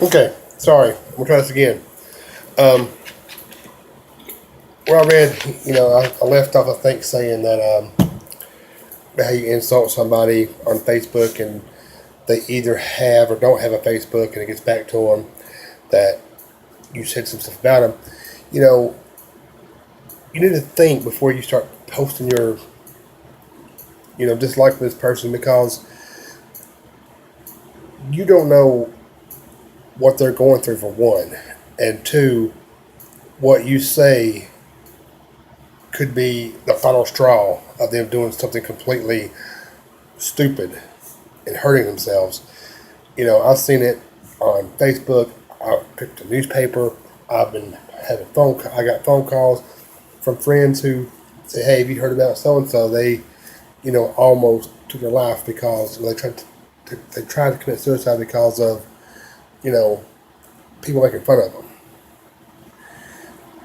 Okay, sorry. We'll try this again. Um, where I read, I left off, I think, saying that how you insult somebody on Facebook and they either have or don't have a Facebook, and it gets back to them that you said some stuff about them. You know, you need to think before you start posting your, dislike this person, because you don't know what they're going through, for one, and two, what you say could be the final straw of them doing something completely stupid and hurting themselves. I've seen it on Facebook. I picked a newspaper. I've been having I got phone calls from friends who say, "Hey, have you heard about so and so? They, almost took their life because they tried to commit suicide because of, you know, people making fun of them."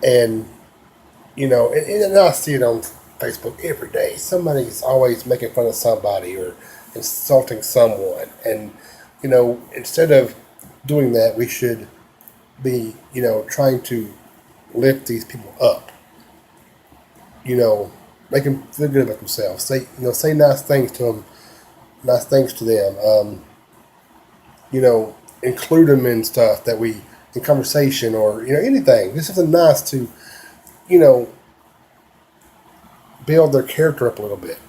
And and I see it on Facebook every day. Somebody's always making fun of somebody or insulting someone, and instead of doing that, we should be, trying to lift these people up. Make them feel good about themselves. Say nice things to them, nice things to them. Include them in stuff that we in conversation, or anything. Just something nice to you know build their character up a little bit,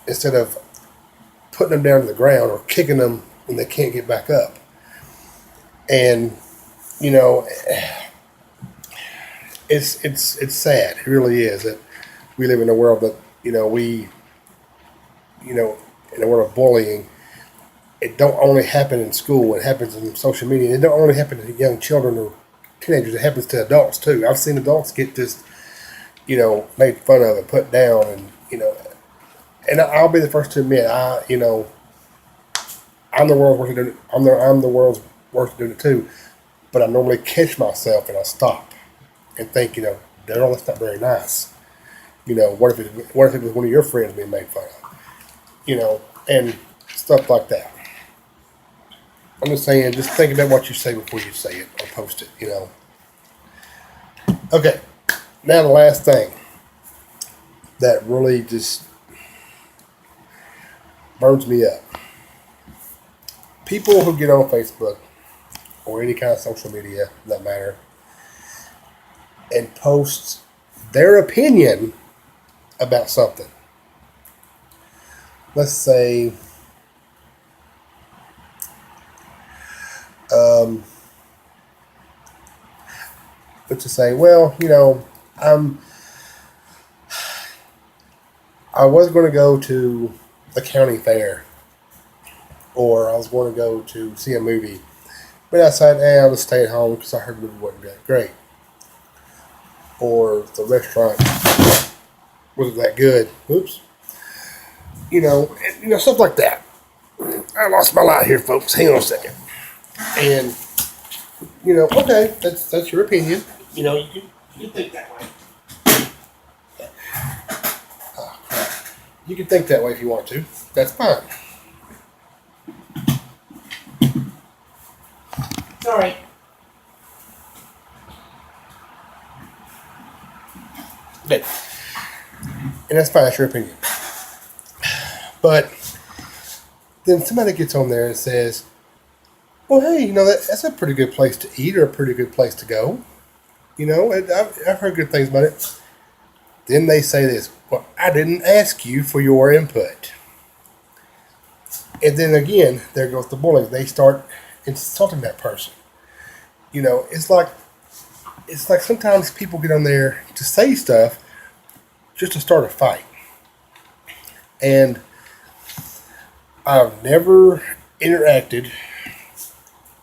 instead of putting them down to the ground or kicking them when they can't get back up. And you know, it's sad. It really is that we live in a world that in a world of bullying. It don't only happen in school. It happens in social media. It don't only happen to young children or teenagers. It happens to adults too. I've seen adults get this, made fun of and put down, and and I'll be the first to admit, I'm the world's worst at doing it. I'm the world's worst at doing it too. But I normally catch myself and I stop and think, Daryl, that's not very nice. What if it was one of your friends being made fun of? And stuff like that. I'm just saying, just think about what you say before you say it or post it. Okay, now the last thing that really just burns me up. People who get on Facebook or any kind of social media, for that matter, and post their opinion about something. Let's say, um, let's just say, well, I was going to go to the county fair, or I was going to go to see a movie, but I said, I'll just stay at home because I heard the movie wasn't that great, or the restaurant wasn't that good. Oops. Stuff like that. I lost my light here, folks. Hang on a second. And okay, that's your opinion. You can think that way. Oh, crap. You can think that way if you want to. That's fine. Sorry. Okay. And that's fine. That's your opinion. But then somebody gets on there and says, "Well, hey, that's a pretty good place to eat or a pretty good place to go." And I've heard good things about it. Then they say this: "Well, I didn't ask you for your input." And then again, there goes the bullying. They start insulting that person. It's like sometimes people get on there to say stuff just to start a fight. And I've never interacted,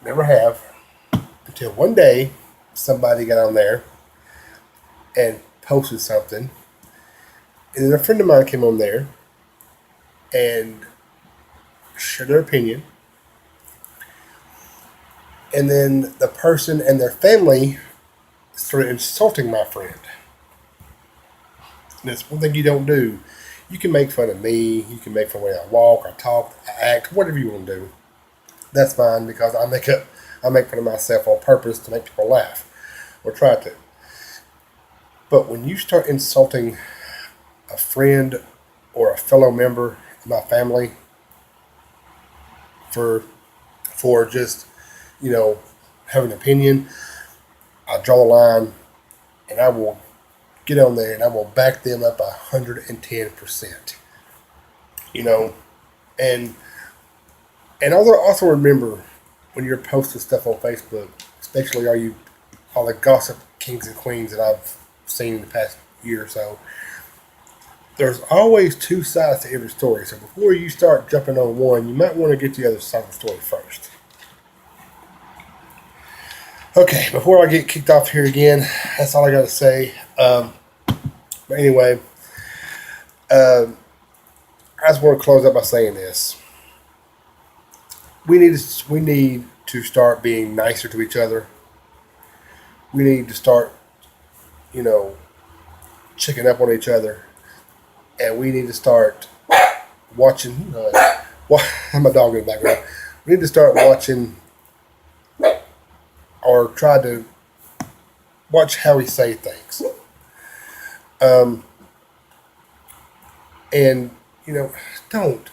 never have, until one day somebody got on there and posted something. And then a friend of mine came on there and shared their opinion. And then the person and their family started insulting my friend. And that's one thing you don't do. You can make fun of me. You can make fun of the way I walk, I talk, I act, whatever you want to do. That's fine, because I I make fun of myself on purpose to make people laugh, or try to. But when you start insulting a friend or a fellow member of my family for just, you know, having an opinion, I draw the line, and I will get on there and I will back them up 110%. You know, and also remember when you're posting stuff on Facebook, especially all the gossip kings and queens that I've seen in the past year or so. There's always two sides to every story. So before you start jumping on one, you might want to get the other side of the story first. Okay, before I get kicked off here again, that's all I got to say. But anyway, I just want to close up by saying this: we need to start being nicer to each other. We need to start, you know, checking up on each other, and we need to start watching. My dog in the background. We need to start watching, or try to watch how we say things. And don't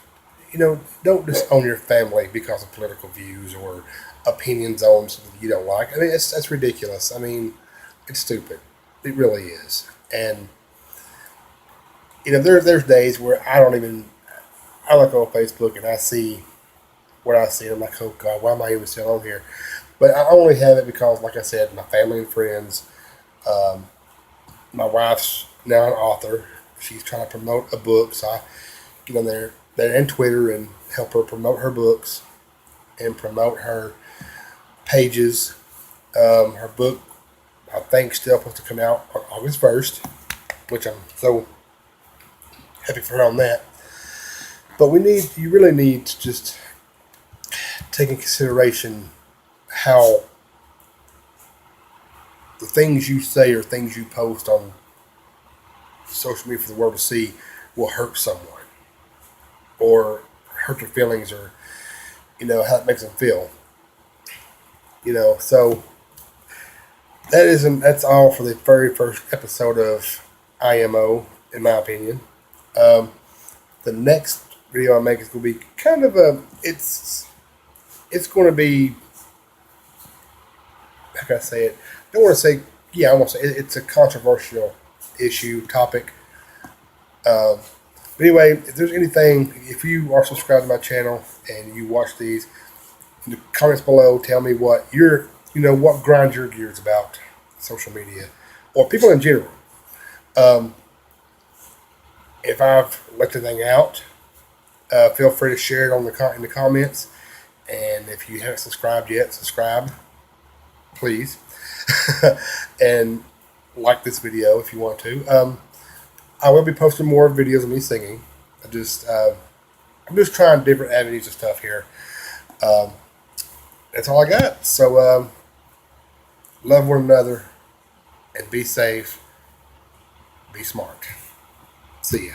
disown your family because of political views or opinions on something you don't like. I mean, that's ridiculous. I mean, it's stupid. It really is. And there's days where I look on Facebook and I see what I see. And I'm like, oh God, why am I even still on here? But I only have it because, like I said, my family and friends. My wife's now an author. She's trying to promote a book, so I get on there and Twitter and help her promote her books and promote her pages. Her book, I think, still supposed to come out on August 1st, which I'm so happy for her on that. But you really need to just take in consideration how the things you say or things you post on social media for the world to see will hurt someone or hurt their feelings, or how it makes them feel. So that's all for the very first episode of IMO, in my opinion. The next video I make is going to be kind of it's going to be, how can I say it? I don't want to say, yeah, I want to say it's a controversial topic. But anyway, if you are subscribed to my channel and you watch these, in the comments below, tell me what what grinds your gears about social media or people in general. If I've left anything out, feel free to share it in the comments. And if you haven't subscribed yet, subscribe, please. And like this video if you want to. I will be posting more videos of me singing. I'm just trying different avenues of stuff here. That's all I got. So love one another and be safe. Be smart. See ya.